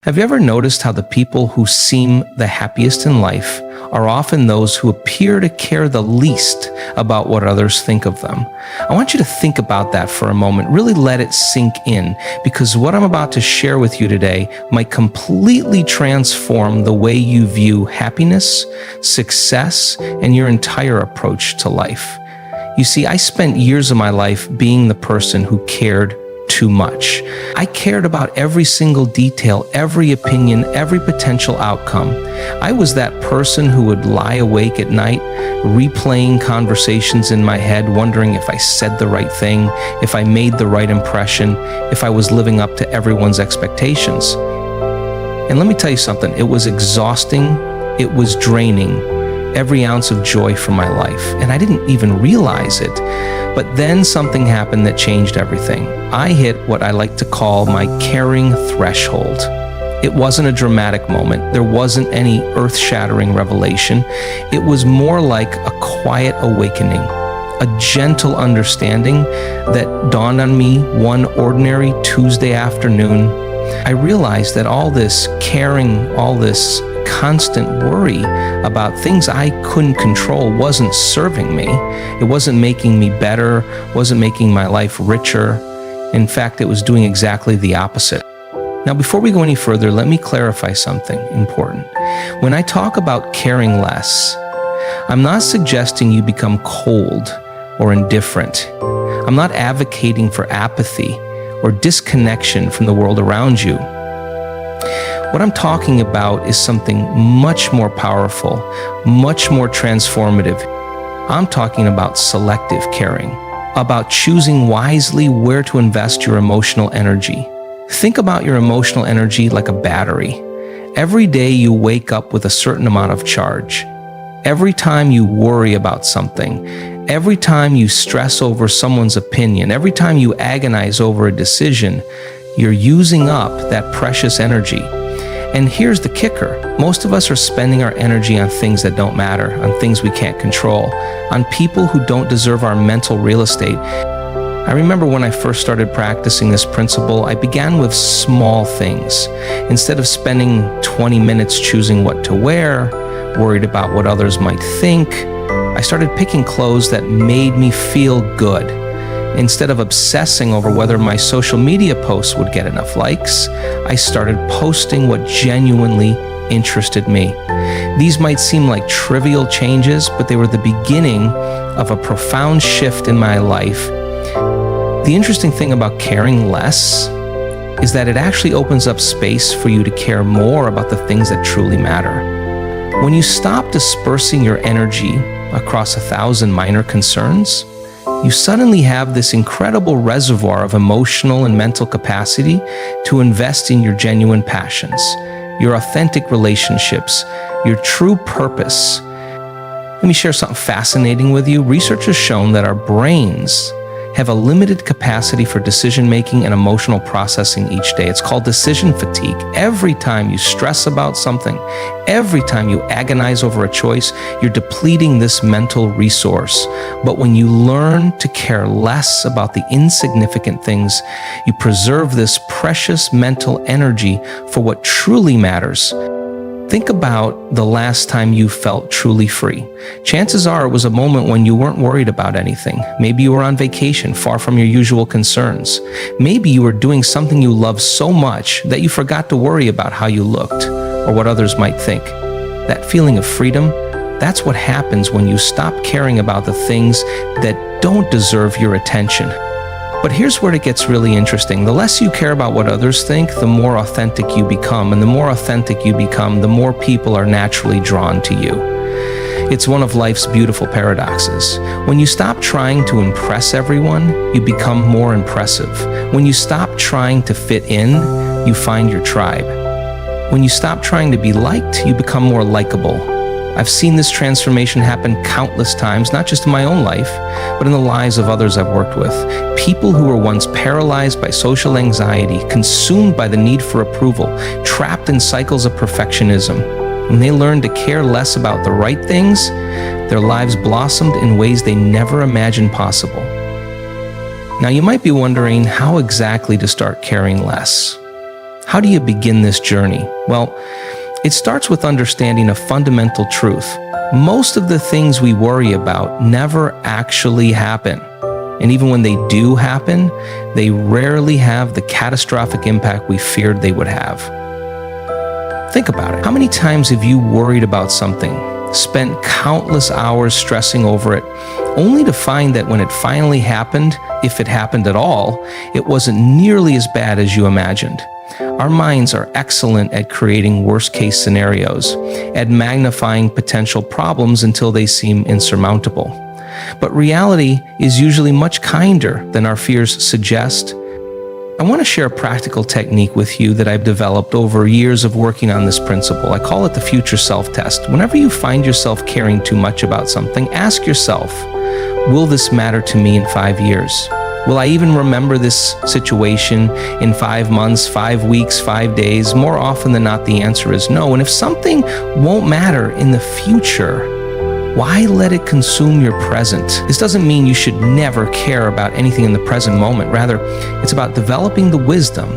Have you ever noticed how the people who seem the happiest in life are often those who appear to care the least about what others think of them? I want you to think about that for a moment. Really let it sink in, because what I'm about to share with you today might completely transform the way you view happiness, success, and your entire approach to life. You see, I spent years of my life being the person who cared too much. I cared about every single detail, every opinion, every potential outcome. I was that person who would lie awake at night, replaying conversations in my head, wondering if I said the right thing, if I made the right impression, if I was living up to everyone's expectations. And let me tell you something, it was exhausting, it was draining, every ounce of joy from my life, and I didn't even realize it. But then something happened that changed everything. I hit what I like to call my caring threshold. It wasn't a dramatic moment. There wasn't any earth-shattering revelation. It was more like a quiet awakening, a gentle understanding that dawned on me one ordinary Tuesday afternoon. I realized that all this caring, all this constant worry about things I couldn't control wasn't serving me. It wasn't making me better, wasn't making my life richer. In fact, it was doing exactly the opposite. Now, before we go any further, let me clarify something important. When I talk about caring less, I'm not suggesting you become cold or indifferent. I'm not advocating for apathy or disconnection from the world around you. What I'm talking about is something much more powerful, much more transformative. I'm talking about selective caring, about choosing wisely where to invest your emotional energy. Think about your emotional energy like a battery. Every day you wake up with a certain amount of charge. Every time you worry about something, every time you stress over someone's opinion, every time you agonize over a decision, you're using up that precious energy. And here's the kicker. Most of us are spending our energy on things that don't matter, on things we can't control, on people who don't deserve our mental real estate. I remember when I first started practicing this principle, I began with small things. Instead of spending 20 minutes choosing what to wear, worried about what others might think, I started picking clothes that made me feel good. Instead of obsessing over whether my social media posts would get enough likes, I started posting what genuinely interested me. These might seem like trivial changes, but they were the beginning of a profound shift in my life. The interesting thing about caring less is that it actually opens up space for you to care more about the things that truly matter. When you stop dispersing your energy across 1,000 minor concerns, you suddenly have this incredible reservoir of emotional and mental capacity to invest in your genuine passions, your authentic relationships, your true purpose. Let me share something fascinating with you. Research has shown that our brains have a limited capacity for decision-making and emotional processing each day. It's called decision fatigue. Every time you stress about something, every time you agonize over a choice, you're depleting this mental resource. But when you learn to care less about the insignificant things, you preserve this precious mental energy for what truly matters. Think about the last time you felt truly free. Chances are it was a moment when you weren't worried about anything. Maybe you were on vacation, far from your usual concerns. Maybe you were doing something you loved so much that you forgot to worry about how you looked or what others might think. That feeling of freedom, that's what happens when you stop caring about the things that don't deserve your attention. But here's where it gets really interesting. The less you care about what others think, the more authentic you become. And the more authentic you become, the more people are naturally drawn to you. It's one of life's beautiful paradoxes. When you stop trying to impress everyone, you become more impressive. When you stop trying to fit in, you find your tribe. When you stop trying to be liked, you become more likable. I've seen this transformation happen countless times, not just in my own life, but in the lives of others I've worked with. People who were once paralyzed by social anxiety, consumed by the need for approval, trapped in cycles of perfectionism. When they learned to care less about the right things, their lives blossomed in ways they never imagined possible. Now, you might be wondering how exactly to start caring less. How do you begin this journey? Well, it starts with understanding a fundamental truth. Most of the things we worry about never actually happen. And even when they do happen, they rarely have the catastrophic impact we feared they would have. Think about it. How many times have you worried about something, spent countless hours stressing over it, only to find that when it finally happened, if it happened at all, it wasn't nearly as bad as you imagined? Our minds are excellent at creating worst-case scenarios, at magnifying potential problems until they seem insurmountable. But reality is usually much kinder than our fears suggest. I want to share a practical technique with you that I've developed over years of working on this principle. I call it the future self-test. Whenever you find yourself caring too much about something, ask yourself, will this matter to me in 5 years? Will I even remember this situation in 5 months, 5 weeks, 5 days? More often than not, the answer is no. And if something won't matter in the future, why let it consume your present? This doesn't mean you should never care about anything in the present moment. Rather, it's about developing the wisdom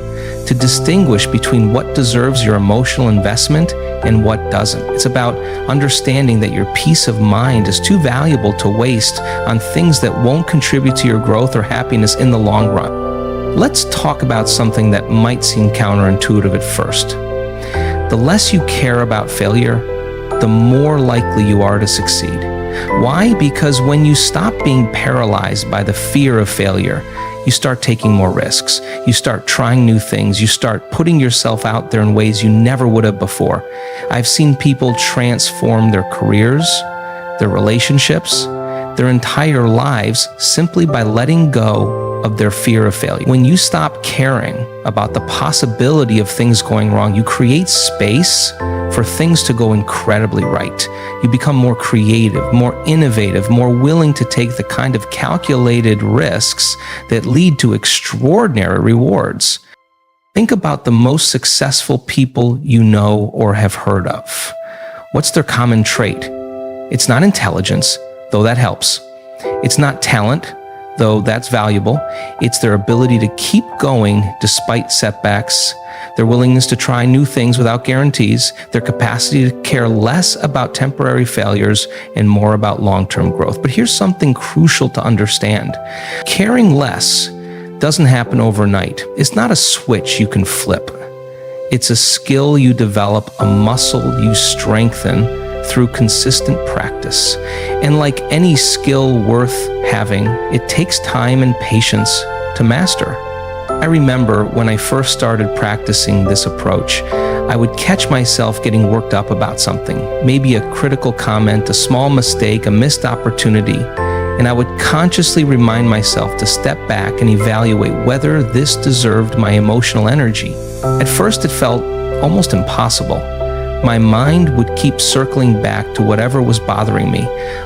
to distinguish between what deserves your emotional investment and what doesn't. It's about understanding that your peace of mind is too valuable to waste on things that won't contribute to your growth or happiness in the long run. Let's talk about something that might seem counterintuitive at first. The less you care about failure, the more likely you are to succeed. Why? Because when you stop being paralyzed by the fear of failure, you start taking more risks. You start trying new things. You start putting yourself out there in ways you never would have before. I've seen people transform their careers, their relationships, their entire lives simply by letting go of their fear of failure. When you stop caring about the possibility of things going wrong, you create space for things to go incredibly right. You become more creative, more innovative, more willing to take the kind of calculated risks that lead to extraordinary rewards. Think about the most successful people you know or have heard of. What's their common trait? It's not intelligence, though that helps. It's not talent, though that's valuable. It's their ability to keep going despite setbacks, their willingness to try new things without guarantees, their capacity to care less about temporary failures and more about long-term growth. But here's something crucial to understand. Caring less doesn't happen overnight. It's not a switch you can flip. It's a skill you develop, a muscle you strengthen through consistent practice. And like any skill worth having, it takes time and patience to master. I remember when I first started practicing this approach, I would catch myself getting worked up about something, maybe a critical comment, a small mistake, a missed opportunity, and I would consciously remind myself to step back and evaluate whether this deserved my emotional energy. At first, it felt almost impossible. My mind would keep circling back to whatever was bothering me,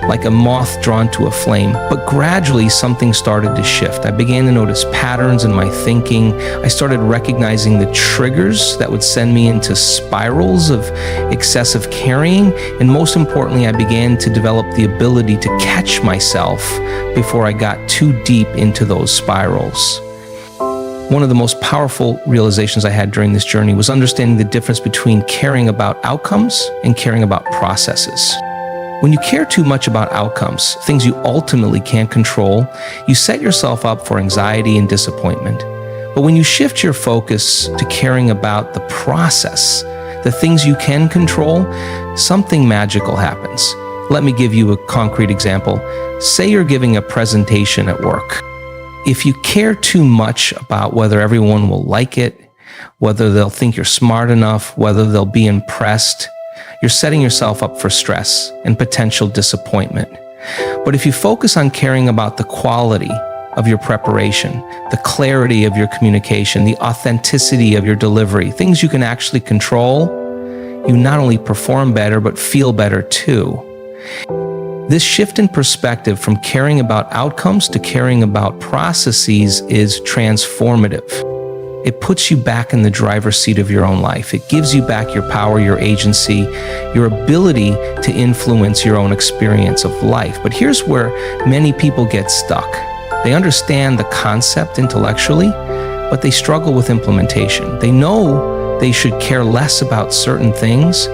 like a moth drawn to a flame. But gradually, something started to shift. I began to notice patterns in my thinking. I started recognizing the triggers that would send me into spirals of excessive caring. And most importantly, I began to develop the ability to catch myself before I got too deep into those spirals. One of the most powerful realizations I had during this journey was understanding the difference between caring about outcomes and caring about processes. When you care too much about outcomes, things you ultimately can't control, you set yourself up for anxiety and disappointment. But when you shift your focus to caring about the process, the things you can control, something magical happens. Let me give you a concrete example. Say you're giving a presentation at work. If you care too much about whether everyone will like it, whether they'll think you're smart enough, whether they'll be impressed, you're setting yourself up for stress and potential disappointment. But if you focus on caring about the quality of your preparation, the clarity of your communication, the authenticity of your delivery, things you can actually control, you not only perform better, but feel better too. This shift in perspective from caring about outcomes to caring about processes is transformative. It puts you back in the driver's seat of your own life. It gives you back your power, your agency, your ability to influence your own experience of life. But here's where many people get stuck. They understand the concept intellectually, but they struggle with implementation. They know they should care less about certain things,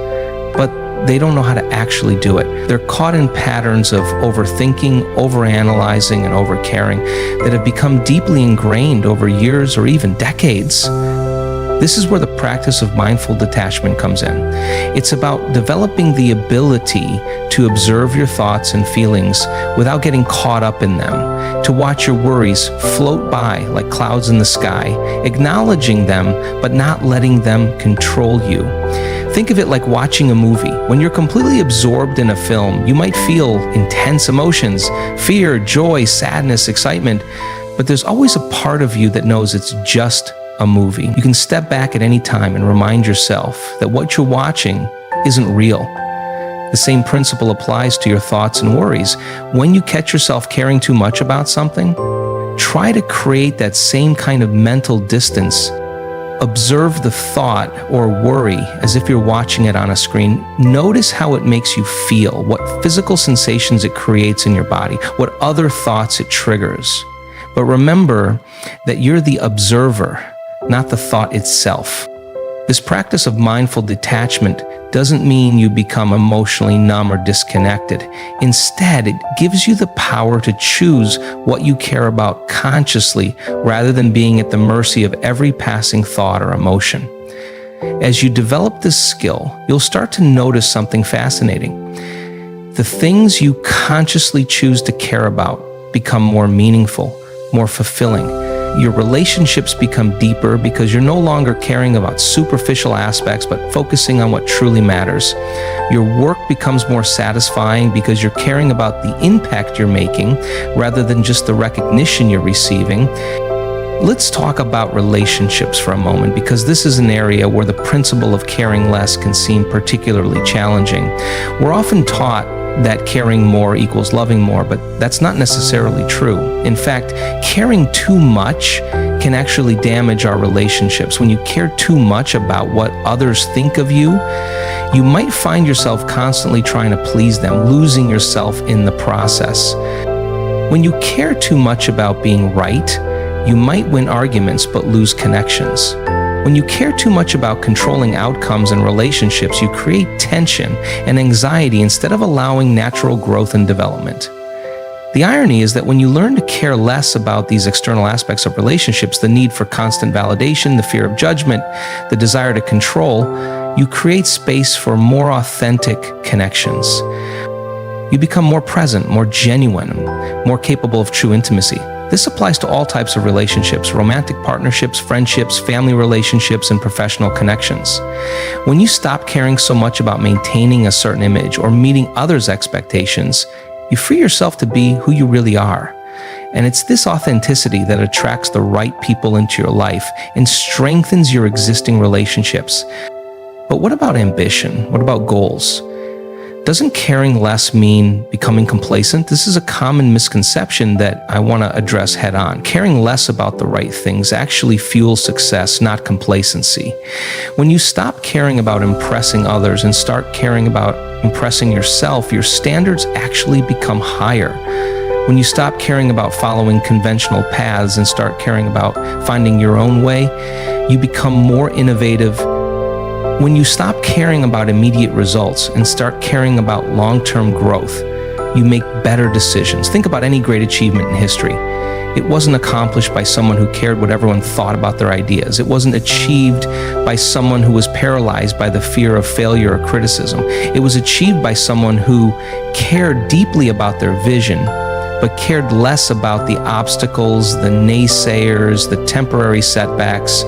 but they don't know how to actually do it. They're caught in patterns of overthinking, overanalyzing, and overcaring that have become deeply ingrained over years or even decades. This is where the practice of mindful detachment comes in. It's about developing the ability to observe your thoughts and feelings without getting caught up in them, to watch your worries float by like clouds in the sky, acknowledging them but not letting them control you. Think of it like watching a movie. When you're completely absorbed in a film, you might feel intense emotions, fear, joy, sadness, excitement, but there's always a part of you that knows it's just a movie. You can step back at any time and remind yourself that what you're watching isn't real. The same principle applies to your thoughts and worries. When you catch yourself caring too much about something, try to create that same kind of mental distance. Observe the thought or worry as if you're watching it on a screen. Notice how it makes you feel, what physical sensations it creates in your body, what other thoughts it triggers. But remember that you're the observer, not the thought itself. This practice of mindful detachment doesn't mean you become emotionally numb or disconnected. Instead, it gives you the power to choose what you care about consciously rather than being at the mercy of every passing thought or emotion. As you develop this skill, you'll start to notice something fascinating. The things you consciously choose to care about become more meaningful, more fulfilling. Your relationships become deeper because you're no longer caring about superficial aspects, but focusing on what truly matters. Your work becomes more satisfying because you're caring about the impact you're making rather than just the recognition you're receiving. Let's talk about relationships for a moment, because this is an area where the principle of caring less can seem particularly challenging. We're often taught that caring more equals loving more, but that's not necessarily true. In fact, caring too much can actually damage our relationships. When you care too much about what others think of you, you might find yourself constantly trying to please them, losing yourself in the process. When you care too much about being right, you might win arguments but lose connections. When you care too much about controlling outcomes and relationships, you create tension and anxiety instead of allowing natural growth and development. The irony is that when you learn to care less about these external aspects of relationships, the need for constant validation, the fear of judgment, the desire to control, you create space for more authentic connections. You become more present, more genuine, more capable of true intimacy. This applies to all types of relationships: romantic partnerships, friendships, family relationships, and professional connections. When you stop caring so much about maintaining a certain image or meeting others' expectations, you free yourself to be who you really are. And it's this authenticity that attracts the right people into your life and strengthens your existing relationships. But what about ambition? What about goals? Doesn't caring less mean becoming complacent? This is a common misconception that I want to address head on. Caring less about the right things actually fuels success, not complacency. When you stop caring about impressing others and start caring about impressing yourself, your standards actually become higher. When you stop caring about following conventional paths and start caring about finding your own way, you become more innovative. When you stop caring about immediate results and start caring about long-term growth, you make better decisions. Think about any great achievement in history. It wasn't accomplished by someone who cared what everyone thought about their ideas. It wasn't achieved by someone who was paralyzed by the fear of failure or criticism. It was achieved by someone who cared deeply about their vision, but cared less about the obstacles, the naysayers, the temporary setbacks.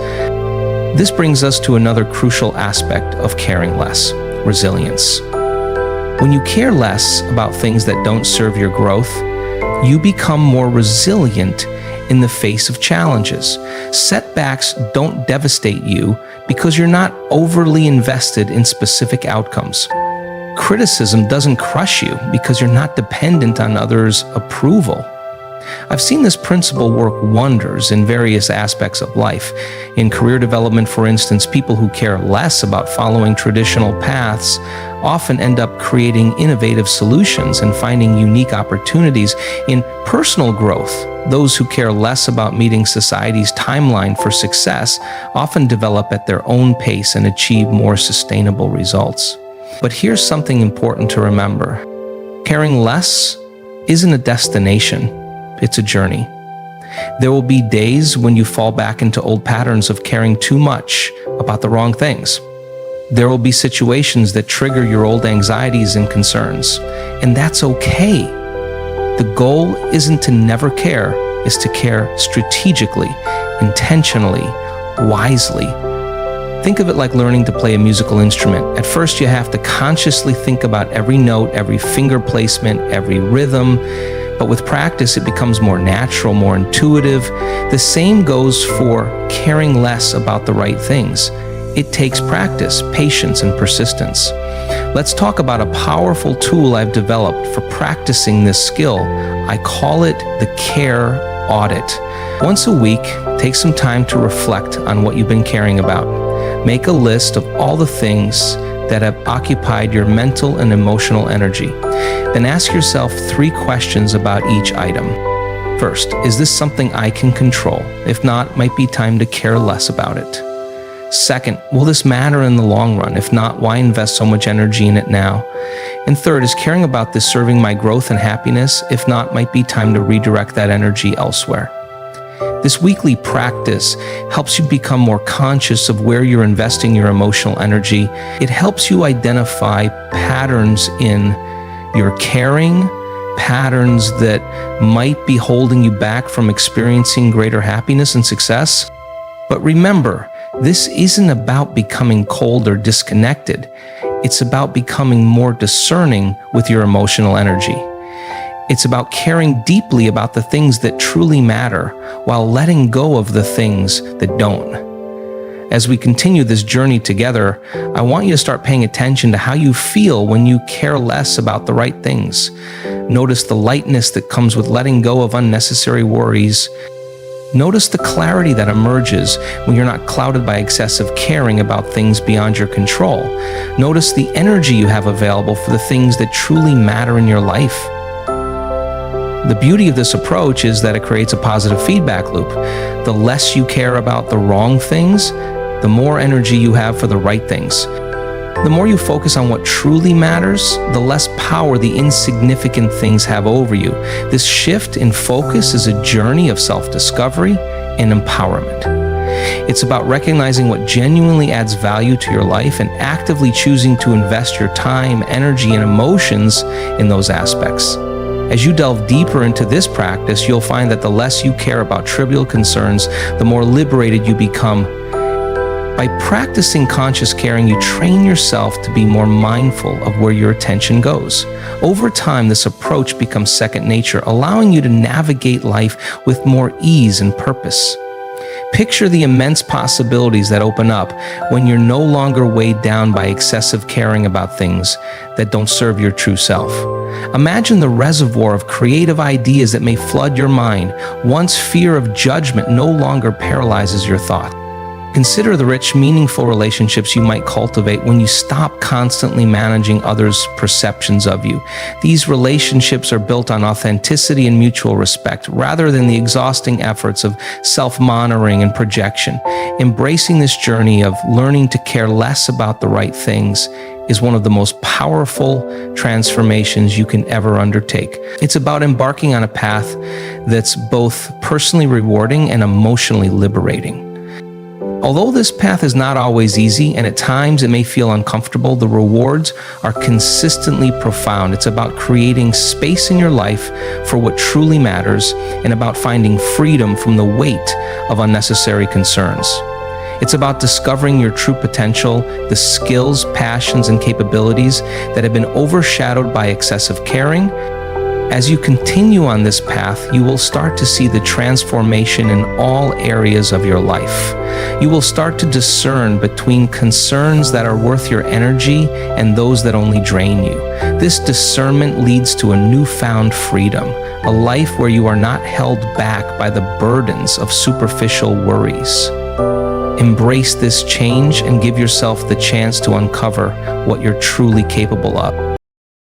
This brings us to another crucial aspect of caring less: resilience. When you care less about things that don't serve your growth, you become more resilient in the face of challenges. Setbacks don't devastate you because you're not overly invested in specific outcomes. Criticism doesn't crush you because you're not dependent on others' approval. I've seen this principle work wonders in various aspects of life. In career development, for instance, people who care less about following traditional paths often end up creating innovative solutions and finding unique opportunities. In personal growth, those who care less about meeting society's timeline for success often develop at their own pace and achieve more sustainable results. But here's something important to remember. Caring less isn't a destination, it's a journey. There will be days when you fall back into old patterns of caring too much about the wrong things. There will be situations that trigger your old anxieties and concerns, and that's okay. The goal isn't to never care, it's to care strategically, intentionally, wisely. Think of it like learning to play a musical instrument. At first, you have to consciously think about every note, every finger placement, every rhythm. But with practice, it becomes more natural, more intuitive. The same goes for caring less about the right things. It takes practice, patience, and persistence. Let's talk about a powerful tool I've developed for practicing this skill. I call it the care audit. Once a week, take some time to reflect on what you've been caring about. Make a list of all the things that have occupied your mental and emotional energy. Then ask yourself 3 questions about each item. First, is this something I can control? If not, it might be time to care less about it. Second, will this matter in the long run? If not, why invest so much energy in it now? And third, is caring about this serving my growth and happiness? If not, it might be time to redirect that energy elsewhere. This weekly practice helps you become more conscious of where you're investing your emotional energy. It helps you identify patterns in your caring, patterns that might be holding you back from experiencing greater happiness and success. But remember, this isn't about becoming cold or disconnected. It's about becoming more discerning with your emotional energy. It's about caring deeply about the things that truly matter while letting go of the things that don't. As we continue this journey together, I want you to start paying attention to how you feel when you care less about the right things. Notice the lightness that comes with letting go of unnecessary worries. Notice the clarity that emerges when you're not clouded by excessive caring about things beyond your control. Notice the energy you have available for the things that truly matter in your life. The beauty of this approach is that it creates a positive feedback loop. The less you care about the wrong things, the more energy you have for the right things. The more you focus on what truly matters, the less power the insignificant things have over you. This shift in focus is a journey of self-discovery and empowerment. It's about recognizing what genuinely adds value to your life and actively choosing to invest your time, energy, and emotions in those aspects. As you delve deeper into this practice, you'll find that the less you care about trivial concerns, the more liberated you become. By practicing conscious caring, you train yourself to be more mindful of where your attention goes. Over time, this approach becomes second nature, allowing you to navigate life with more ease and purpose. Picture the immense possibilities that open up when you're no longer weighed down by excessive caring about things that don't serve your true self. Imagine the reservoir of creative ideas that may flood your mind once fear of judgment no longer paralyzes your thought. Consider the rich, meaningful relationships you might cultivate when you stop constantly managing others' perceptions of you. These relationships are built on authenticity and mutual respect, rather than the exhausting efforts of self-monitoring and projection. Embracing this journey of learning to care less about the right things is one of the most powerful transformations you can ever undertake. It's about embarking on a path that's both personally rewarding and emotionally liberating. Although this path is not always easy, and at times it may feel uncomfortable, the rewards are consistently profound. It's about creating space in your life for what truly matters and about finding freedom from the weight of unnecessary concerns. It's about discovering your true potential, the skills, passions, and capabilities that have been overshadowed by excessive caring. As you continue on this path, you will start to see the transformation in all areas of your life. You will start to discern between concerns that are worth your energy and those that only drain you. This discernment leads to a newfound freedom, a life where you are not held back by the burdens of superficial worries. Embrace this change and give yourself the chance to uncover what you're truly capable of.